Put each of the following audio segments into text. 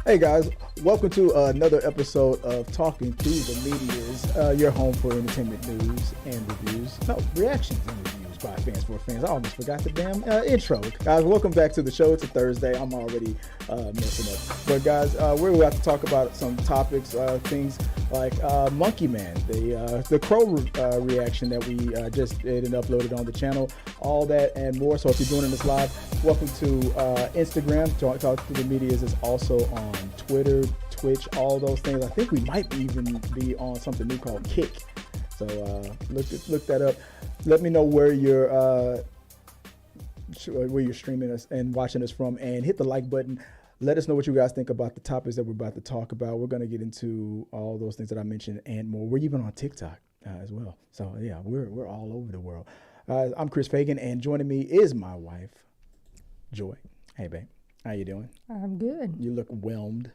Hey guys, welcome to another episode of Talking to the Medias, your home for entertainment news and reviews. No, reactions and reviews by fans for fans. I almost forgot the damn intro. Guys, welcome back to the show. It's a Thursday. I'm already messing up. But guys, we're about to talk about some topics, things like Monkey Man, the Crow reaction that we just did and uploaded on the channel, all that and more. So if you're joining us live, welcome to Instagram. Talk to the Medias is also on Twitter, Twitch, all those things. I think we might even be on something new called Kick. So look that up. Let me know where you're streaming us and watching us from, and hit the like button. Let us know what you guys think about the topics that we're about to talk about. We're going to get into all those things that I mentioned and more. We're even on TikTok as well. So yeah, we're all over the world. I'm Chris Fagan, and joining me is my wife, Joy. Hey, babe. How you doing? I'm good. You look whelmed.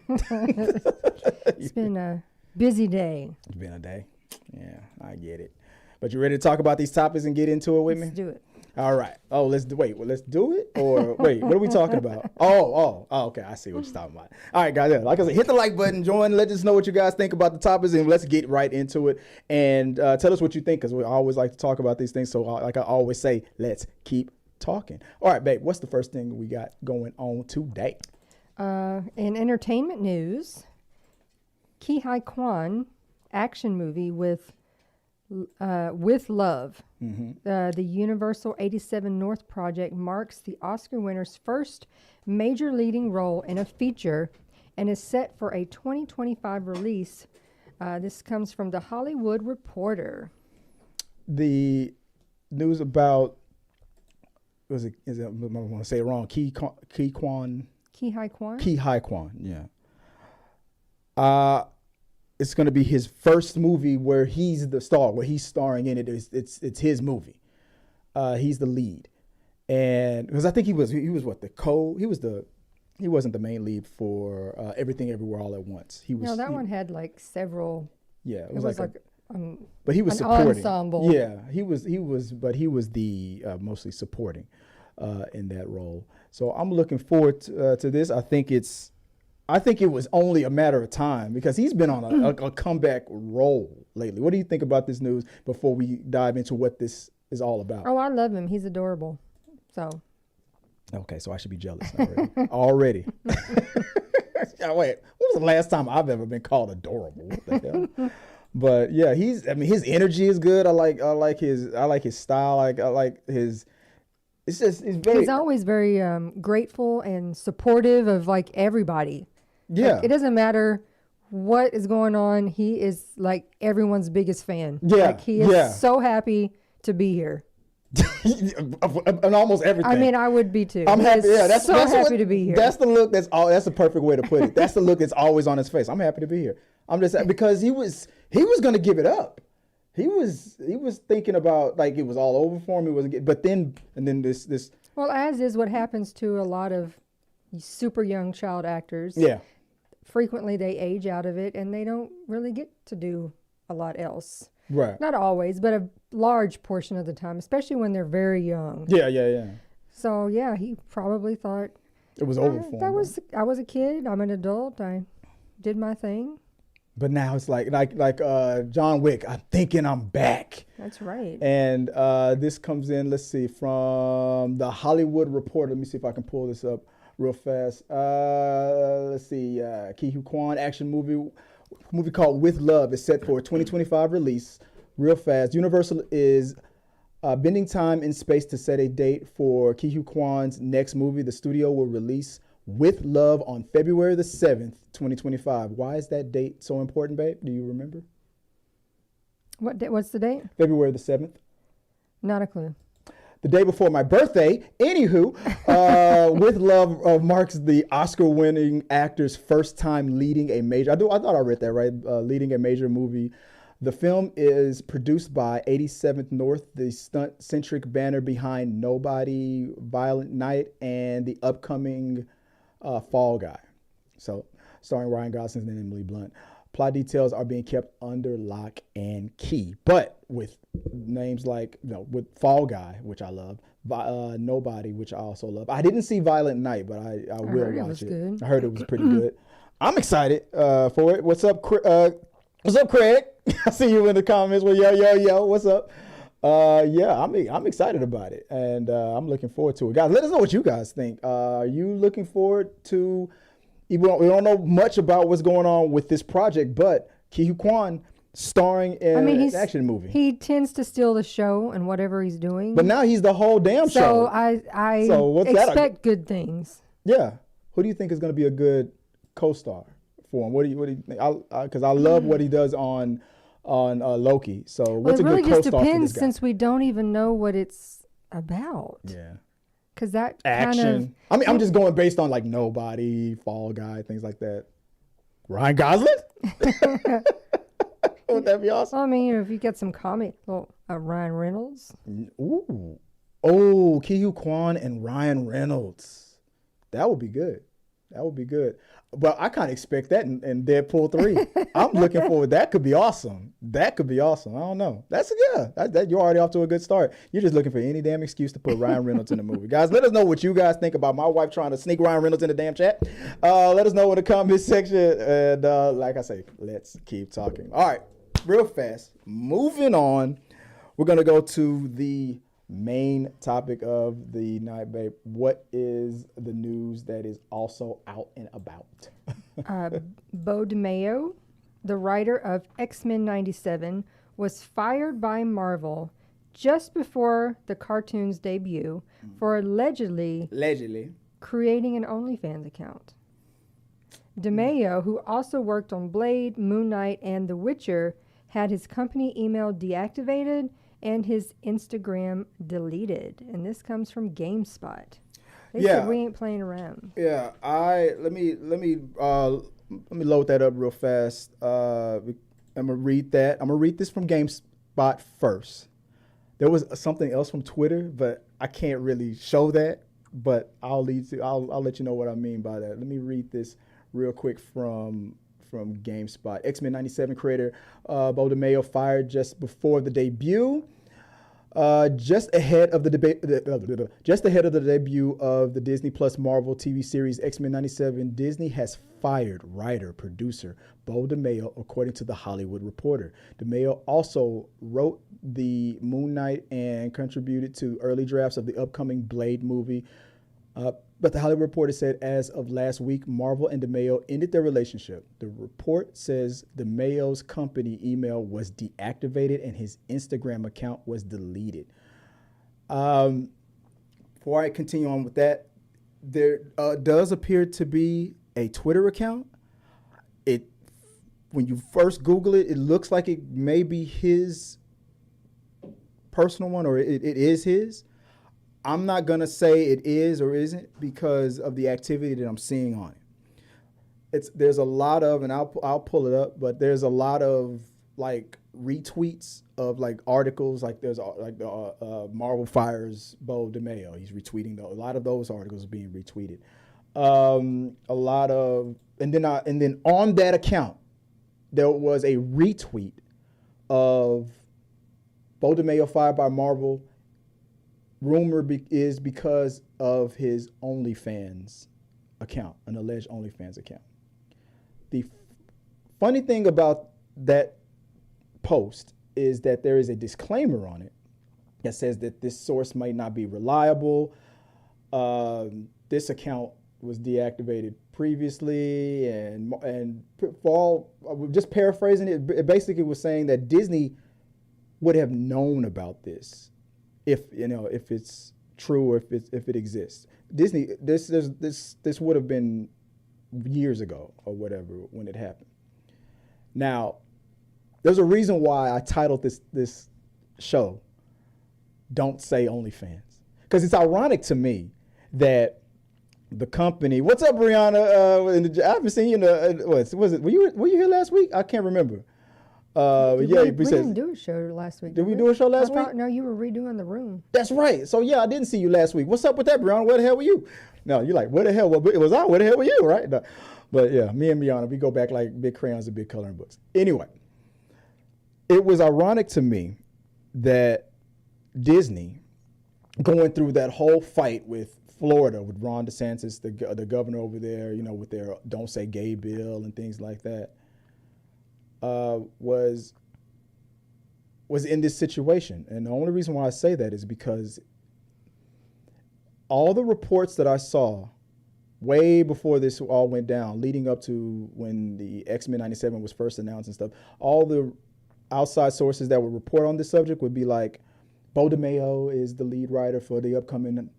It's been a busy day. It's been a day. Yeah, I get it. But you ready to talk about these topics and get into it with me? Let's do it. All right. Oh, let's do it? Or wait, what are we talking about? Oh, okay. I see what you're talking about. All right, guys. Like I said, hit the like button, join. Let us know what you guys think about the topics, and let's get right into it. And tell us what you think, because we always like to talk about these things. So like I always say, let's keep talking. All right, babe, what's the first thing we got going on today? In entertainment news, Quan action movie with Love. Mm-hmm. The Universal 87 North project marks the Oscar winner's first major leading role in a feature and is set for a 2025 release. This comes from The Hollywood Reporter. The news about, I want to say it wrong, Quan. Yeah. It's going to be his first movie where he's the star, where he's starring in it. It's his movie. He's the lead, and because I think he wasn't the main lead for Everything Everywhere All at Once. That one had like several. Yeah, it was like but he was an supporting. Ensemble. Yeah, he was, but he was the mostly supporting in that role. So I'm looking forward to this. I think it was only a matter of time, because he's been on a comeback role lately. What do you think about this news before we dive into what this is all about? Oh, I love him. He's adorable. So. Okay, so I should be jealous already. Wait, when was the last time I've ever been called adorable? What the hell? But yeah, his energy is good. I like his style. I like his. He's always very grateful and supportive of like everybody. Yeah. Like, it doesn't matter what is going on. He is like everyone's biggest fan. Yeah. Like he is so happy to be here. And almost everything. I mean, I would be too. I'm happy. Yeah, that's happy to be here. That's the look. That's the perfect way to put it. That's the look that's always on his face. I'm happy to be here. I'm just, because he was going to give it up. He was thinking about, like, it was all over for him. He wasn't, but then this. Well, as is what happens to a lot of super young child actors. Yeah. Frequently, they age out of it, and they don't really get to do a lot else. Right. Not always, but a large portion of the time, especially when they're very young. Yeah. So yeah, he probably thought it was over for him. I was a kid. I'm an adult. I did my thing. But now it's like John Wick. I'm thinking I'm back. That's right. And this comes in. Let's see, from the Hollywood Reporter. Let me see if I can pull this up real fast. Let's see. Quan action movie called With Love is set for a 2025 release. Real fast. Universal is bending time and space to set a date for Ke Huy Quan's next movie. The studio will release With Love on February the 7th, 2025. Why is that date so important, babe? Do you remember? What's the date? February the 7th. Not a clue. The day before my birthday. Anywho, With Love marks the Oscar-winning actor's first time leading a major. I thought I read that right. Leading a major movie. The film is produced by 87th North, the stunt-centric banner behind Nobody, Violent Night, and the upcoming Fall Guy. So, starring Ryan Gosling and Emily Blunt. Plot details are being kept under lock and key. But with names like, with Fall Guy, which I love, Nobody, which I also love. I didn't see Violent Night, but I will watch it. Good. I heard it was pretty good. I'm excited for it. What's up, what's up, Craig? I see you in the comments. Well, yo, what's up? Yeah, I'm excited about it, and I'm looking forward to it. Guys, let us know what you guys think. Are you looking forward to? We don't know much about what's going on with this project, but Quan starring in an action movie. He tends to steal the show and whatever he's doing. But now he's the whole damn show. So I expect good things. Yeah. Who do you think is going to be a good co-star for him? What do you think? Because I love what he does on Loki. So what's a good co-star for this guy? It really just depends since we don't even know what it's about. Yeah. Because that action. I'm just going based on like Nobody, Fall Guy, things like that. Ryan Gosling? Would that be awesome? Well, I mean, if you get some comic, Ryan Reynolds. Ooh. Oh, Quan and Ryan Reynolds. That would be good. But I kind of expect that in Deadpool 3. I'm looking forward. That could be awesome. I don't know. That's you're already off to a good start. You're just looking for any damn excuse to put Ryan Reynolds in the movie. Guys, let us know what you guys think about my wife trying to sneak Ryan Reynolds in the damn chat. Let us know in the comment section. And like I say, let's keep talking. All right, real fast. Moving on. We're going to go to the main topic of the night, babe. What is the news that is also out and about? Beau DeMayo, the writer of X-Men 97, was fired by Marvel just before the cartoon's debut for allegedly creating an OnlyFans account. DeMayo, who also worked on Blade, Moon Knight, and The Witcher, had his company email deactivated and his Instagram deleted. And this comes from GameSpot. They said we ain't playing around. Yeah, let me load that up real fast. I'm gonna read that. I'm gonna read this from GameSpot first. There was something else from Twitter, but I can't really show that. But I'll let you know what I mean by that. Let me read this real quick from GameSpot. X-Men 97 creator Beau DeMayo fired just before the debut. Just ahead of the debut of the Disney Plus Marvel TV series X-Men 97, Disney has fired writer producer Beau DeMayo, according to The Hollywood Reporter. DeMayo also wrote the Moon Knight and contributed to early drafts of the upcoming Blade movie. But The Hollywood Reporter said as of last week, Marvel and DeMayo ended their relationship. The report says DeMayo's company email was deactivated and his Instagram account was deleted. Before I continue on with that, there does appear to be a Twitter account. When you first Google it, it looks like it may be his personal one, or it is his. I'm not going to say it is or isn't because of the activity that I'm seeing on it. There's a lot of, and I'll pull it up, but there's a lot of like retweets of like articles, like there's like the Marvel fires Beau DeMayo. He's retweeting a lot of those articles are being retweeted. A lot of, and then on that account, there was a retweet of Beau DeMayo fired by Marvel. Rumor is because of his OnlyFans account, an alleged OnlyFans account. The funny thing about that post is that there is a disclaimer on it that says that this source might not be reliable. This account was deactivated previously, and for all, just paraphrasing it basically was saying that Disney would have known about this. If it's true or if it exists. Disney, this would have been years ago or whatever when it happened. Now, there's a reason why I titled this show "Don't Say OnlyFans," because it's ironic to me that the company. What's up, Brianna? I haven't seen you in was it? Were you here last week? I can't remember. Yeah, we because didn't do a show last week. did we do a show last week? No, you were redoing the room. That's right. So yeah, I didn't see you last week. What's up with that, Brianna? Where the hell were you? No, you're like, where the hell? It was I. Where the hell were you? Right? No. But yeah, me and Brianna, we go back like big crayons and big coloring books. Anyway, it was ironic to me that Disney, going through that whole fight with Florida, with Ron DeSantis, the governor over there, you know, with their "Don't Say Gay" bill and things like that, was in this situation. And the only reason why I say that is because all the reports that I saw way before this all went down, leading up to when the X-Men 97 was first announced and stuff, all the outside sources that would report on this subject would be like, Beau DeMayo is the lead writer for the upcoming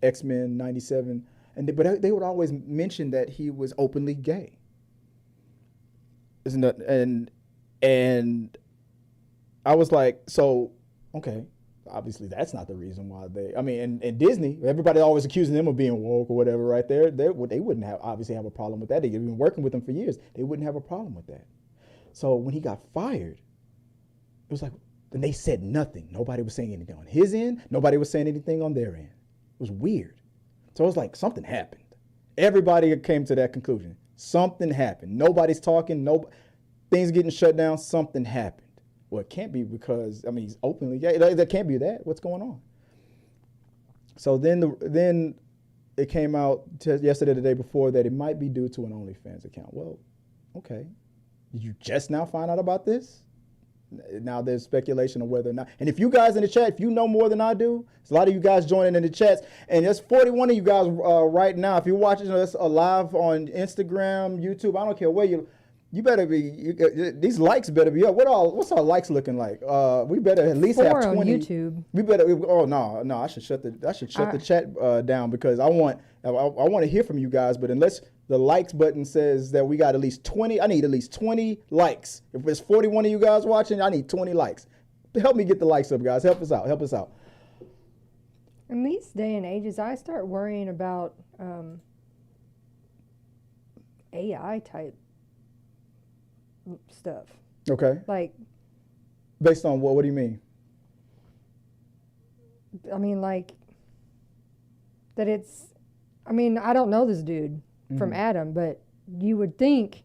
X-Men 97. But they would always mention that he was openly gay. Isn't that, and I was like, so, okay, obviously that's not the reason why and Disney, everybody always accusing them of being woke or whatever right there. They wouldn't obviously have a problem with that. They've been working with them for years. They wouldn't have a problem with that. So when he got fired, it was like, and they said nothing. Nobody was saying anything on his end. Nobody was saying anything on their end. It was weird. So it was like something happened. Everybody came to that conclusion. Something happened. Nobody's talking. Things getting shut down. Something happened. Well, it can't be because, he's openly gay. That can't be that. What's going on? So then it came out yesterday, the day before, that it might be due to an OnlyFans account. Well, okay. Did you just now find out about this? Now there's speculation of whether or not. And if you guys in the chat, if you know more than I do, there's a lot of you guys joining in the chats. And there's 41 of you guys right now. If you're watching us live on Instagram, YouTube, I don't care where you better be, these likes better be up. What's our likes looking like? We better at least have 20. On YouTube. We better. Oh no! I should shut the chat down because I want to hear from you guys. But unless the likes button says that we got at least 20, I need at least 20 likes. If there's 41 of you guys watching, I need 20 likes. Help me get the likes up, guys. Help us out. Help us out. In these day and ages, I start worrying about AI type stuff. Okay. Like, based on what? What do you mean? Like that it's. I don't know this dude from Adam, but you would think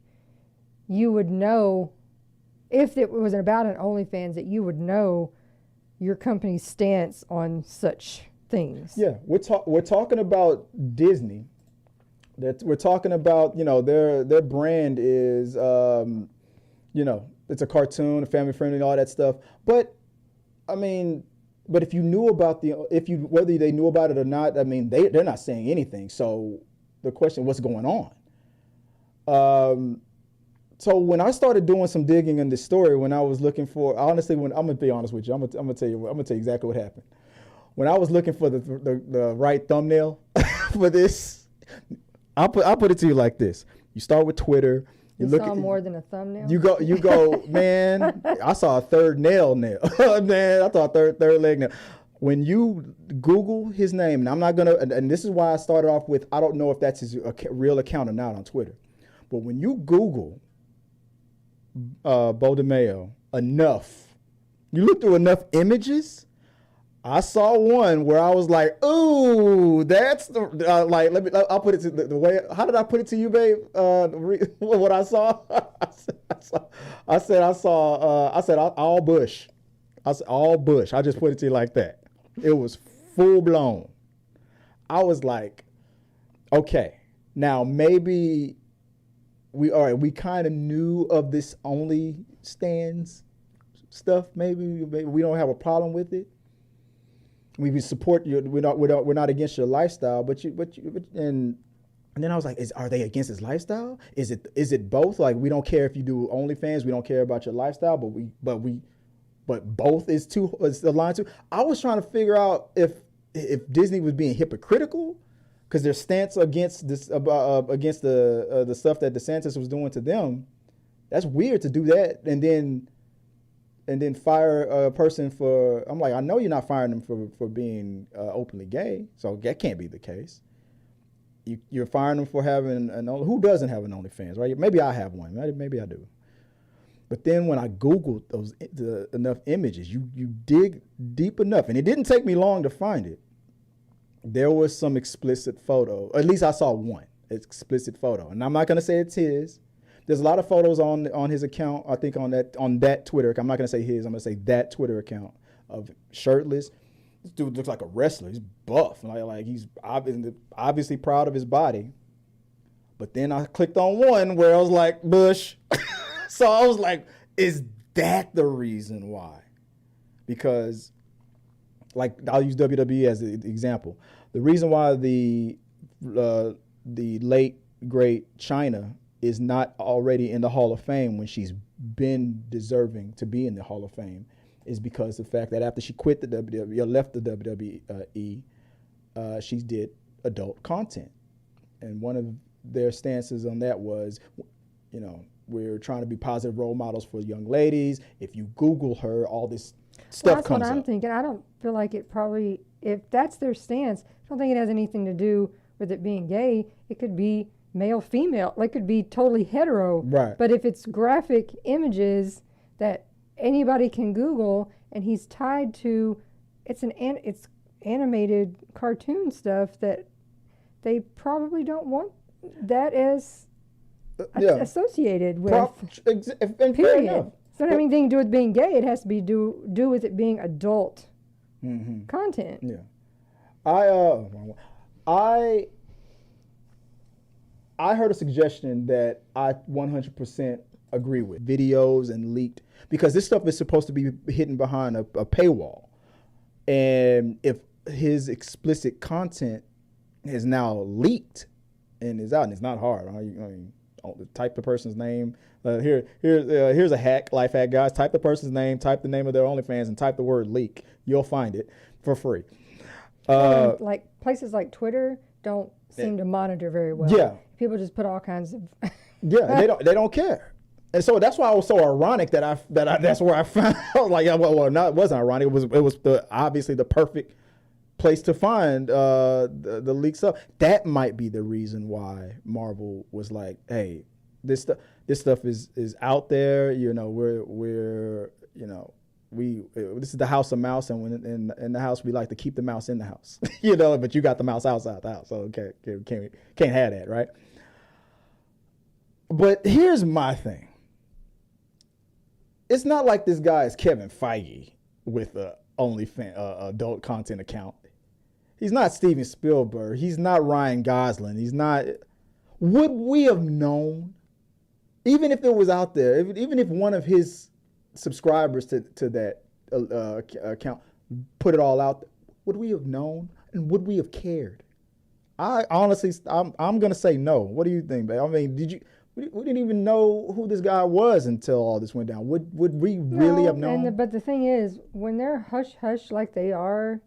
you would know if it was about an OnlyFans that you would know your company's stance on such things. Yeah, we're talking about Disney. We're talking about their brand is it's a cartoon, family friendly, and all that stuff. But if you knew about whether they knew about it or not, they're not saying anything. So the question, what's going on? So when I started doing some digging in this story, when I was looking for, honestly, I'm gonna be honest with you, I'm gonna tell you exactly what happened. When I was looking for the right thumbnail for this, I'll put it to you like this: you start with Twitter. You saw more than a thumbnail. You go, man. I saw a third nail. Man, I saw a third leg nail. When you Google his name, and I'm not gonna, and this is why I started off with, I don't know if that's his real account or not on Twitter, but when you Google Beau DeMayo enough, you look through enough images. I saw one where I was like, "Ooh, that's the I'll put it to the way. How did I put it to you, babe? What I saw? I said all bush. I said all bush. I just put it to you like that. It was full blown. I was like, okay, now maybe we kind of knew of this OnlyFans stuff. Maybe we don't have a problem with it. We support you. We're not against your lifestyle, but then I was like, are they against his lifestyle? Is it both? Like, we don't care if you do OnlyFans, we don't care about your lifestyle, but both is the line too. I was trying to figure out if Disney was being hypocritical because their stance against this against the stuff that DeSantis was doing to them. That's weird to do that and then fire a person for, I'm like, I know you're not firing them for being openly gay, so that can't be the case. You're firing them for having who doesn't have an OnlyFans, right? Maybe I have one, maybe I do. But then when I Googled enough images, you dig deep enough, and it didn't take me long to find it. There was some explicit photo. At least I saw one explicit photo, and I'm not gonna say it's his. There's a lot of photos on his account. I think on that Twitter. I'm not gonna say his. I'm gonna say that Twitter account of shirtless. This dude looks like a wrestler. He's buff, like he's obviously proud of his body. But then I clicked on one where I was like, Bush. So I was like, is that the reason why? Because, like, I'll use WWE as an example. The reason why the late, great Chyna is not already in the Hall of Fame when she's been deserving to be in the Hall of Fame is because of the fact that after she quit the WWE or left the WWE, she did adult content. And one of their stances on that was, we're trying to be positive role models for young ladies. If you Google her, all this stuff that's comes what I'm up. thinking. I don't feel like it probably, if that's their stance, I don't think it has anything to do with it being gay. It could be male, female. It could be totally hetero. Right. But if it's graphic images that anybody can Google, and he's tied to, it's animated cartoon stuff that they probably don't want that as associated with. And period. So it doesn't have anything to do with being gay. It has to be do with it being adult content. Yeah. I heard a suggestion that I 100% agree with. Videos and leaked, because this stuff is supposed to be hidden behind a paywall. And if his explicit content is now leaked and is out, and it's not hard. I mean, type the person's name. Here's a life hack, guys. Type the person's name, type the name of their OnlyFans, and type the word leak. You'll find it for free. Like places like Twitter don't seem to monitor very well. Yeah. People just put all kinds of. Yeah, they don't care. And so that's why it was so ironic that that's where I found out. Like, it wasn't ironic. It was obviously the perfect place to find the leaked stuff. That might be the reason why Marvel was like, hey, this stuff is out there. This is the house of mouse, and when in the house we like to keep the mouse in the house, but you got the mouse outside the house, so can't have that, right? But here's my thing. It's not like this guy is Kevin Feige with a OnlyFans adult content account. He's not Steven Spielberg. He's not Ryan Gosling. He's not. Would we have known, even if it was out there, even if one of his subscribers to that account put it all out, would we have known, and would we have cared? I honestly, I'm gonna say no. What do you think, babe? I mean, we didn't even know who this guy was until all this went down. Would we really have known? But the thing is, when they're hush hush like they are,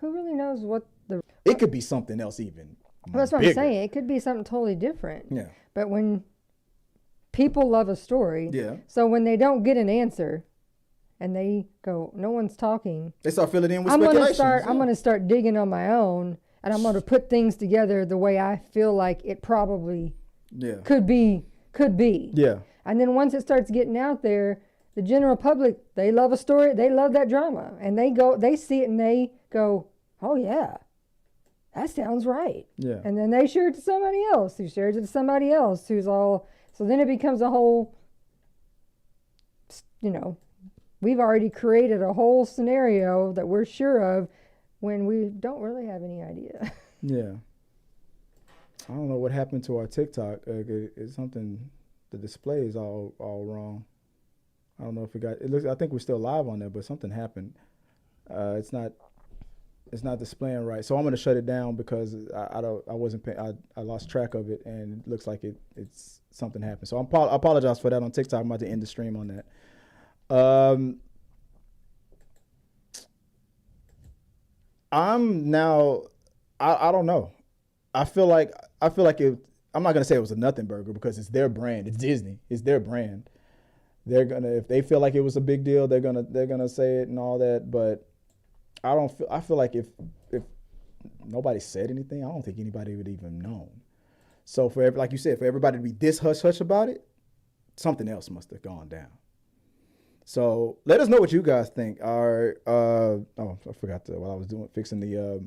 who really knows what the? It could be something else even. Well, that's what bigger. I'm saying. It could be something totally different. Yeah. But when people love a story, yeah. So when they don't get an answer, and they go, no one's talking, they start filling in with I'm speculations. I'm gonna start digging on my own, and I'm gonna put things together the way I feel like it probably. Yeah. Could be. Yeah. And then once it starts getting out there, the general public, they love a story, they love that drama. And they see it and they go, oh yeah, that sounds right. Yeah. And then they share it to somebody else who shares it to somebody else who's all, so then it becomes a whole, we've already created a whole scenario that we're sure of when we don't really have any idea. Yeah. I don't know what happened to our TikTok. It's something. The display is all wrong. I don't know if it got. It looks. I think we're still live on there, but something happened. It's not displaying right. So I'm gonna shut it down because I lost track of it, and it looks like it's something happened. So I apologize for that on TikTok. I'm about to end the stream on that. I'm now. I don't know. I feel like I'm not gonna say it was a nothing burger because it's their brand. It's Disney. It's their brand. They're gonna, if they feel like it was a big deal, they're gonna say it and all that. But I feel like if nobody said anything, I don't think anybody would even known. So like you said, for everybody to be this hush hush about it, something else must have gone down. So let us know what you guys think. I forgot to, while I was fixing the,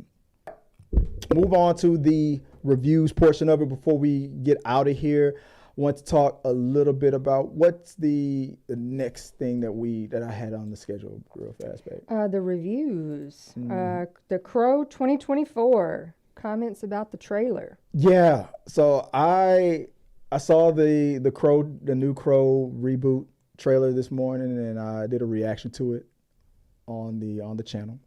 move on to the reviews portion of it before we get out of here. I want to talk a little bit about what's the next thing that I had on the schedule real fast, babe. The reviews. The Crow 2024. Comments about the trailer. Yeah. So I saw the new Crow reboot trailer this morning, and I did a reaction to it on the channel.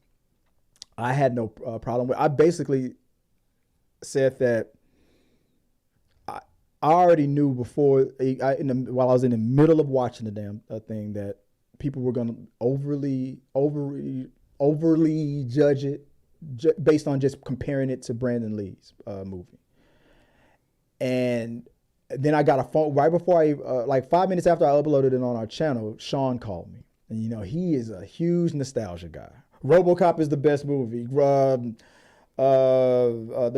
I had no problem with it. I basically said that I already knew before while I was in the middle of watching the damn thing that people were going to overly judge it based on just comparing it to Brandon Lee's movie. And then I got a phone right before like 5 minutes after I uploaded it on our channel. Sean called me, and he is a huge nostalgia guy. RoboCop is the best movie. The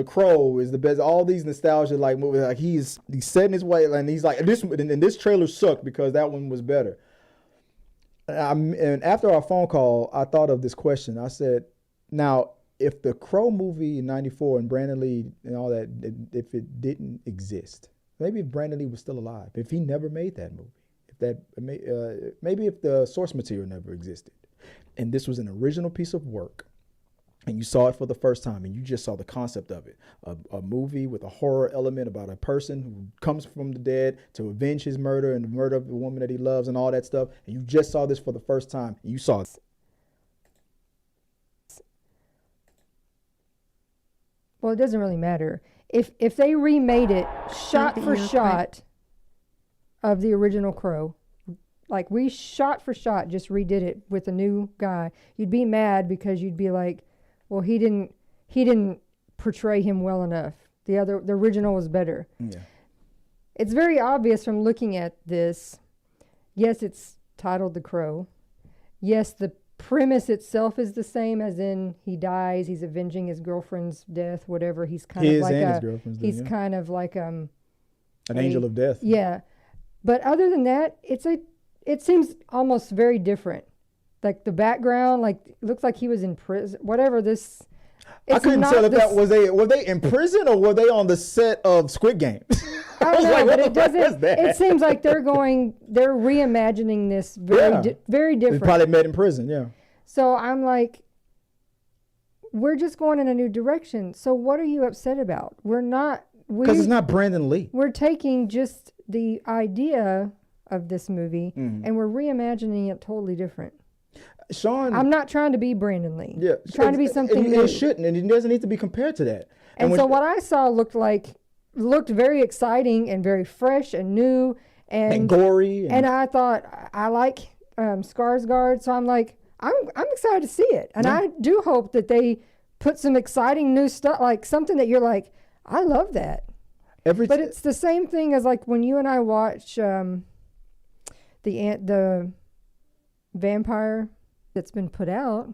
Crow is the best. All these nostalgia like movies, like he's set in his way, and he's like this trailer sucked because that one was better. And after our phone call, I thought of this question. I said, now, if the Crow movie in '94 and Brandon Lee and all that, if it didn't exist, maybe if Brandon Lee was still alive, if he never made that movie, maybe if the source material never existed, and this was an original piece of work, and you saw it for the first time, and you just saw the concept of it, a movie with a horror element about a person who comes from the dead to avenge his murder and the murder of the woman that he loves and all that stuff, and you just saw this for the first time, and you saw it. Well, it doesn't really matter. If they remade it shot for shot of the original Crow, like we shot for shot just redid it with a new guy, you'd be mad because you'd be like, well, he didn't portray him well enough. The original was better. Yeah. It's very obvious from looking at this. Yes, it's titled The Crow. Yes, the premise itself is the same, as in he dies, he's avenging his girlfriend's death, whatever. He's kind of like an angel of death. Yeah. But other than that, it seems almost very different. Like the background, like it looks like he was in prison. Whatever this. I couldn't tell if that were they in prison or were they on the set of Squid Game? I don't know, but it doesn't. It seems like they're reimagining this very different. They probably met in prison, yeah. So I'm like, we're just going in a new direction. So what are you upset about? We're not. Because it's not Brandon Lee. We're taking just the idea of this movie and we're reimagining it totally different. Sean, I'm not trying to be Brandon Lee. Yeah, trying to be something new. It shouldn't, and it doesn't need to be compared to that. And so what I saw looked very exciting and very fresh and new and gory. And I thought I like Skarsgård, so I'm like I'm excited to see it, and I do hope that they put some exciting new stuff, like something that you're like, I love that. But it's the same thing as like when you and I watch the vampire that's been put out.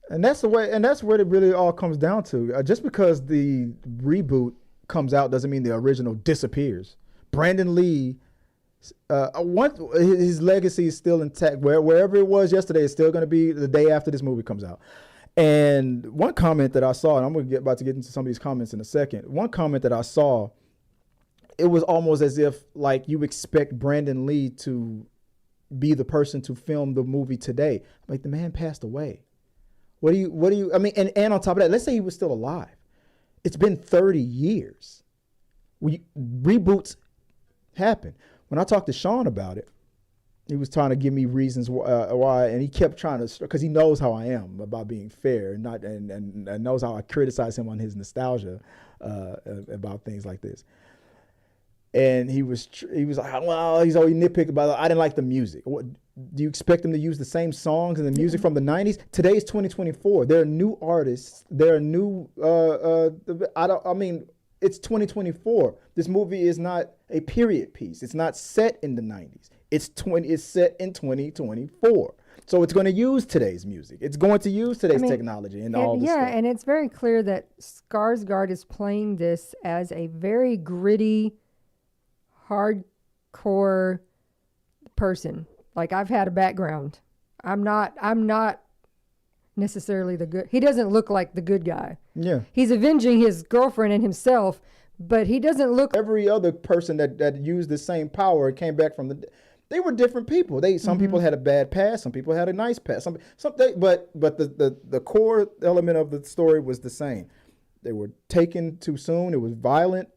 And that's where it really all comes down to. Just because the reboot comes out doesn't mean the original disappears. Brandon Lee, his legacy is still intact. Wherever it was yesterday, it's still going to be the day after this movie comes out. And one comment that I saw, and I'm about to get into some of these comments in a second. One comment that I saw, it was almost as if like you expect Brandon Lee to be the person to film the movie today. Like, the man passed away. What do you I mean, and on top of that, let's say he was still alive. It's been 30 years. Reboots happen. When I talked to Sean about it, he was trying to give me reasons why, and he kept trying to, because he knows how I am about being fair and knows how I criticize him on his nostalgia about things like this. And he was like, well, he's always nitpicked about it. I didn't like the music. What, do you expect them to use the same songs and the music from the 90s? Today's 2024. There are new artists. There are new, it's 2024. This movie is not a period piece. It's not set in the 90s. It's set in 2024. So it's going to use today's music. It's going to use today's technology and all this stuff. Yeah, and it's very clear that Skarsgård is playing this as a very gritty, hardcore person. Like, I've had a background. I'm not necessarily the good. He doesn't look like the good guy. Yeah. He's avenging his girlfriend and himself, but he doesning look. Every other person that used the same power and came back from they were different people. Some people had a bad past, some people had a nice past. But the core element of the story was the same. They were taken too soon. It was violent,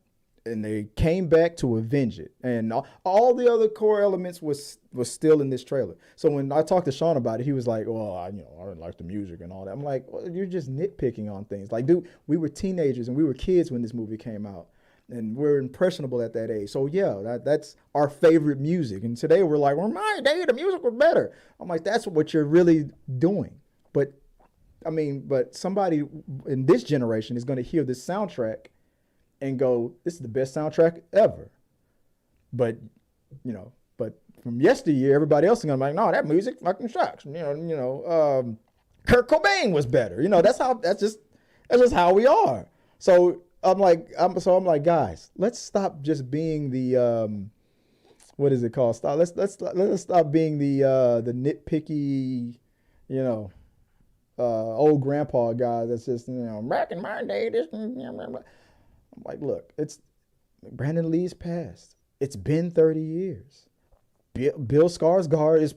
and they came back to avenge it. And all the other core elements was still in this trailer. So when I talked to Sean about it, he was like, "Well, I didn't like the music and all that." I'm like, well, "You're just nitpicking on things." Like, dude, we were teenagers and we were kids when this movie came out, and we're impressionable at that age. So yeah, that's our favorite music. And today we're like, "Well, my day the music was better." I'm like, "That's what you're really doing." But somebody in this generation is going to hear this soundtrack and go, "This is the best soundtrack ever." But from yesteryear, everybody else is gonna be like, "No, that music fucking sucks." Kurt Cobain was better. That's just how we are. So I'm like, guys, let's stop just being the what is it called? Let's stop being the nitpicky, old grandpa guy that's just back in my day this. I'm like, look, it's Brandon Lee's passed. It's been 30 years. Bill Skarsgård is,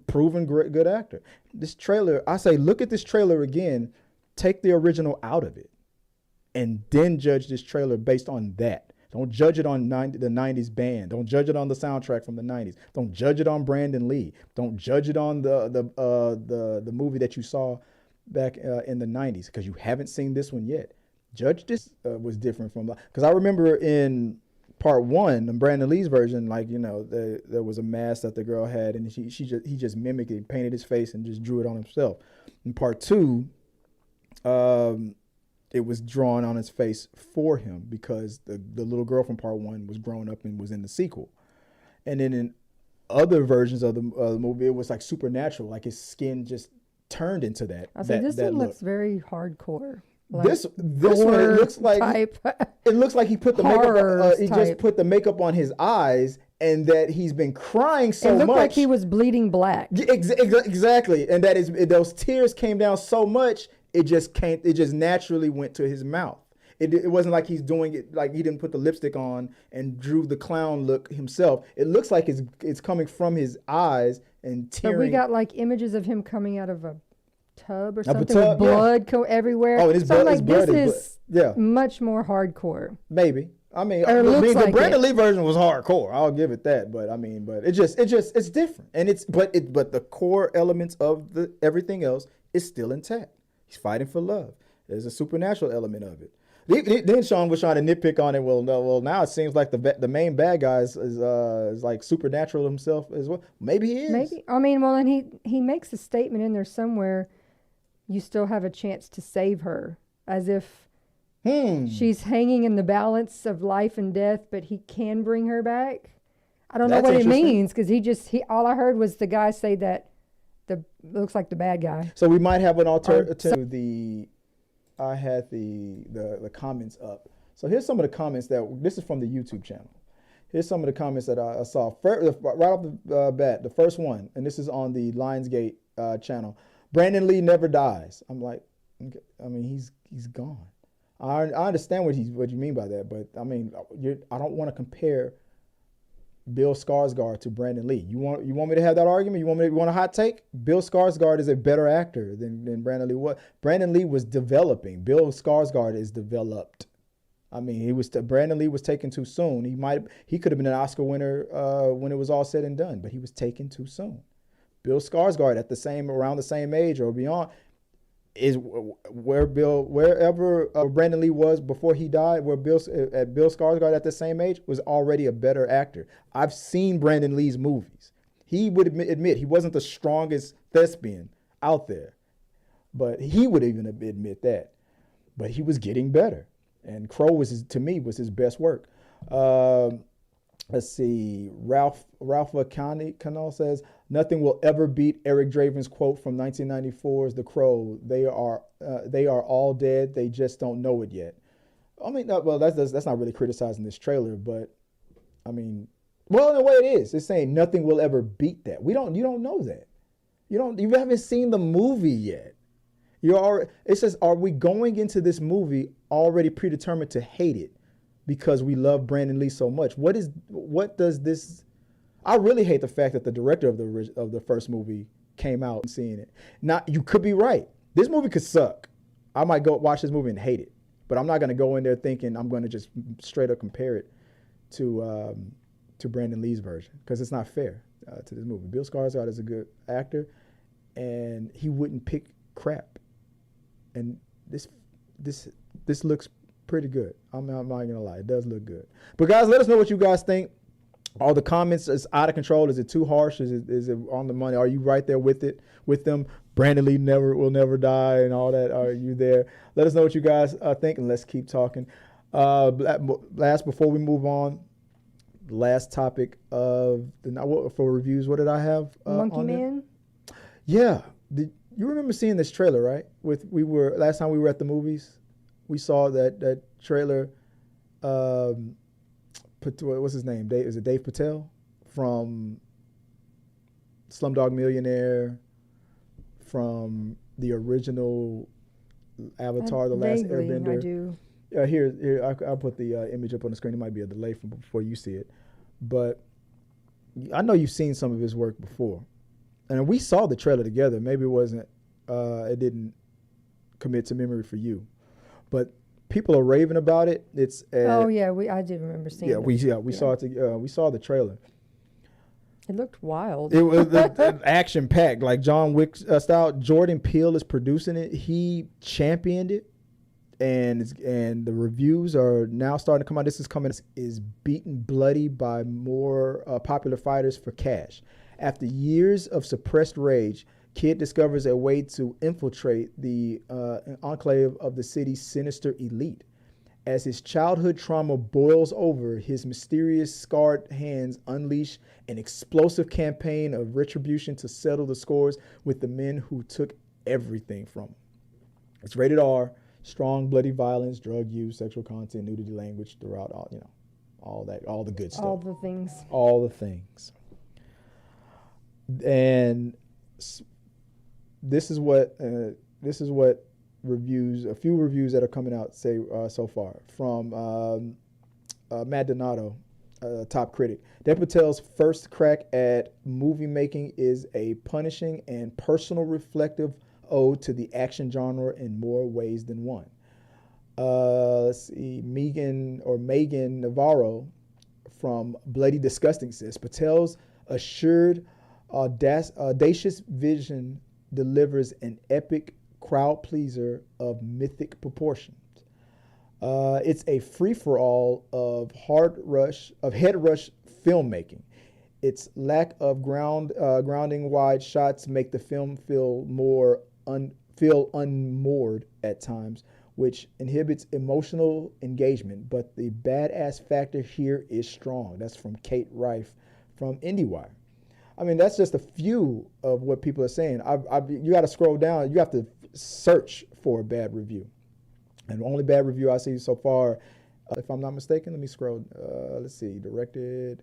proven good actor. This trailer, I say, look at this trailer again, take the original out of it, and then judge this trailer based on that. Don't judge it on the 90s band. Don't judge it on the soundtrack from the 90s. Don't judge it on Brandon Lee. Don't judge it on the movie that you saw back in the 90s, because you haven't seen this one yet. Judge this was different from, because I remember in part one, in Brandon Lee's version, there was a mask that the girl had, and he just mimicked it, painted his face, and just drew it on himself. In part two, it was drawn on his face for him because the little girl from part one was grown up and was in the sequel. And then in other versions of the movie, it was like supernatural, like his skin just turned into that. This one looks very hardcore. Like this one, it looks like he put the makeup. He just put the makeup on his eyes, and that he's been crying so much. It looked like he was bleeding black. Exactly, and those tears came down so much. It just naturally went to his mouth. It wasn't like he's doing it, like he didn't put the lipstick on and drew the clown look himself. It looks like it's coming from his eyes and tearing. But we got like images of him coming out of a tub or something with blood everywhere. Oh, his blood, this is much more hardcore. Maybe. The Brandon Lee version was hardcore. I'll give it that. But it's different, and but the core elements of everything else is still intact. He's fighting for love. There's a supernatural element of it. Then Sean was trying to nitpick on it. Well, now it seems like the main bad guy is like supernatural himself as well. Maybe he is. Maybe. And he makes a statement in there somewhere. You still have a chance to save her, as if she's hanging in the balance of life and death, but he can bring her back. I don't know what it means, because all I heard was the guy say that looks like the bad guy. So we might have an alternative. I had the comments up. So here's some of the comments this is from the YouTube channel. Here's some of the comments that I saw right off the bat. The first one, and this is on the Lionsgate channel. Brandon Lee never dies. I'm like, he's gone. I understand what you mean by that, but I don't want to compare Bill Skarsgård to Brandon Lee. You want me to have that argument? You want a hot take? Bill Skarsgård is a better actor than Brandon Lee was. Brandon Lee was developing. Bill Skarsgård is developed. Brandon Lee was taken too soon. He could have been an Oscar winner when it was all said and done, but he was taken too soon. Bill Skarsgård around the same age or beyond is wherever Brandon Lee was before he died, Bill Skarsgård at the same age was already a better actor. I've seen Brandon Lee's movies. He would admit he wasn't the strongest thespian out there, but he would even admit that. But he was getting better, and Crow to me was his best work. Let's see. Ralph Canal says, nothing will ever beat Eric Draven's quote from 1994's The Crow. They are all dead. They just don't know it yet. That's not really criticizing this trailer, but Well, in a way, it is. It's saying nothing will ever beat that. You don't know that. You haven't seen the movie yet. It says, are we going into this movie already predetermined to hate it because we love Brandon Lee so much? What does this? I really hate the fact that the director of the first movie came out and seeing it. Not, you could be right. This movie could suck. I might go watch this movie and hate it, but I'm not going to go in there thinking I'm going to just straight up compare it to Brandon Lee's version, because it's not fair to this movie. Bill Skarsgård is a good actor, and he wouldn't pick crap. And this looks pretty good. I'm not gonna lie, it does look good. But guys, let us know what you guys think. All the comments is out of control. Is it too harsh? Is it on the money? Are you right there with them? Brandon Lee will never die and all that. Are you there? Let us know what you guys think, and let's keep talking. Last, before we move on, last topic of for reviews. What did I have? Monkey Man. Yeah. You remember seeing this trailer, right? Last time we were at the movies, we saw that trailer. What's his name? Is it Dave Patel from Slumdog Millionaire, from the original Avatar, The Last Airbender? I do. Here, I'll put the image up on the screen. It might be a delay from before you see it, but I know you've seen some of his work before, and we saw the trailer together. Maybe it didn't commit to memory for you, but people are raving about it. I did remember seeing it. We saw it. We saw the trailer. It looked wild. It was action packed, like John Wick style. Jordan Peele is producing it. He championed it, and the reviews are now starting to come out. This is beaten bloody by more popular fighters for cash. After years of suppressed rage, Kid discovers a way to infiltrate the enclave of the city's sinister elite. As his childhood trauma boils over, his mysterious scarred hands unleash an explosive campaign of retribution to settle the scores with the men who took everything from him. It's rated R, strong bloody violence, drug use, sexual content, nudity language throughout all the good stuff. All the things. All the things. And this is what a few reviews that are coming out say so far from Matt Donato, top critic. Dev Patel's first crack at movie making is a punishing and personal reflective ode to the action genre in more ways than one. Let's see, Megan Navarro from Bloody Disgusting says Patel's assured, audacious vision delivers an epic crowd pleaser of mythic proportions. It's a free-for-all of head rush filmmaking. Its lack of grounding wide shots make the film feel unmoored at times, which inhibits emotional engagement. But the badass factor here is strong. That's from Kate Rife from IndieWire. I mean, that's just a few of what people are saying. You got to scroll down. You have to search for a bad review. And the only bad review I see so far, if I'm not mistaken, let me scroll. Let's see. Directed,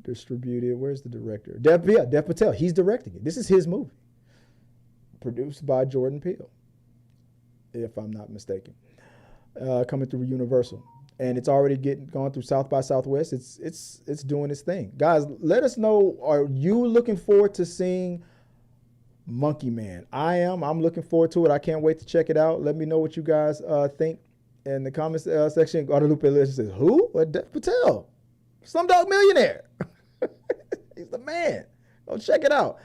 distributed. Where's the director? Dev Patel. He's directing it. This is his movie. Produced by Jordan Peele, if I'm not mistaken. Coming through Universal. And it's already gone through South by Southwest. It's doing its thing. Guys, let us know, are you looking forward to seeing Monkey Man? I am. I'm looking forward to it. I can't wait to check it out. Let me know what you guys think in the comments section. Guadalupe Liz says, who? Dev Patel. Slumdog Millionaire. He's the man. Go check it out.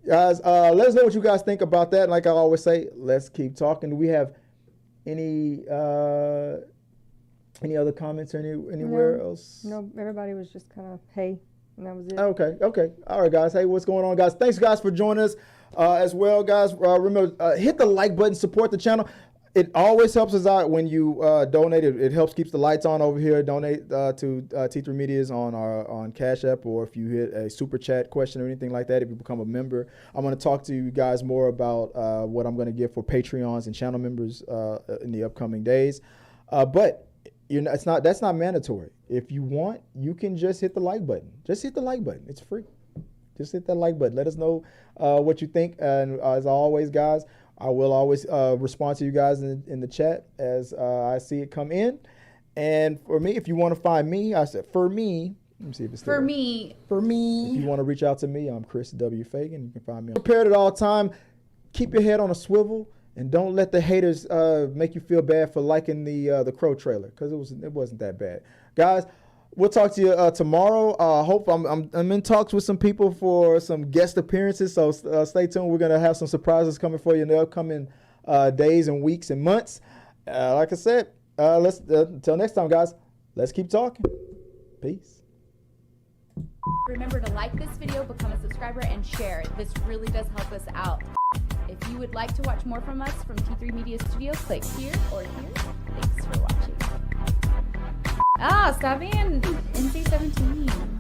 Guys, let us know what you guys think about that. Like I always say, let's keep talking. Do we have any other comments or anywhere else? No, everybody was just kind of, hey, and that was it. Okay. All right, guys. Hey, what's going on, guys? Thanks, guys, for joining us as well, guys. Remember, hit the like button, support the channel. It always helps us out when you donate. It helps keeps the lights on over here. Donate to T3 Media's on Cash App, or if you hit a super chat question or anything like that, if you become a member. I'm going to talk to you guys more about what I'm going to give for Patreons and channel members in the upcoming days. But That's not mandatory. If you want, you can just hit the like button. Just hit the like button. It's free. Just hit that like button. Let us know what you think. And as always, guys, I will always respond to you guys in the chat as I see it come in. And for me, if you want to find me, I said for me. Let me see if it's still For there. me. For me. If you want to reach out to me, I'm Chris W. Fagan. You can find me. Prepared at all time. Keep your head on a swivel, and don't let the haters make you feel bad for liking the Crow trailer, because it wasn't that bad, guys. We'll talk to you tomorrow. Hope I'm in talks with some people for some guest appearances, so stay tuned. We're gonna have some surprises coming for you in the upcoming days and weeks and months. Like I said, let's until next time, guys. Let's keep talking. Peace. Remember to like this video, become a subscriber, and share. This really does help us out. If you would like to watch more from us from T3 Media Studio, click here or here. Thanks for watching. Stop being NC-17.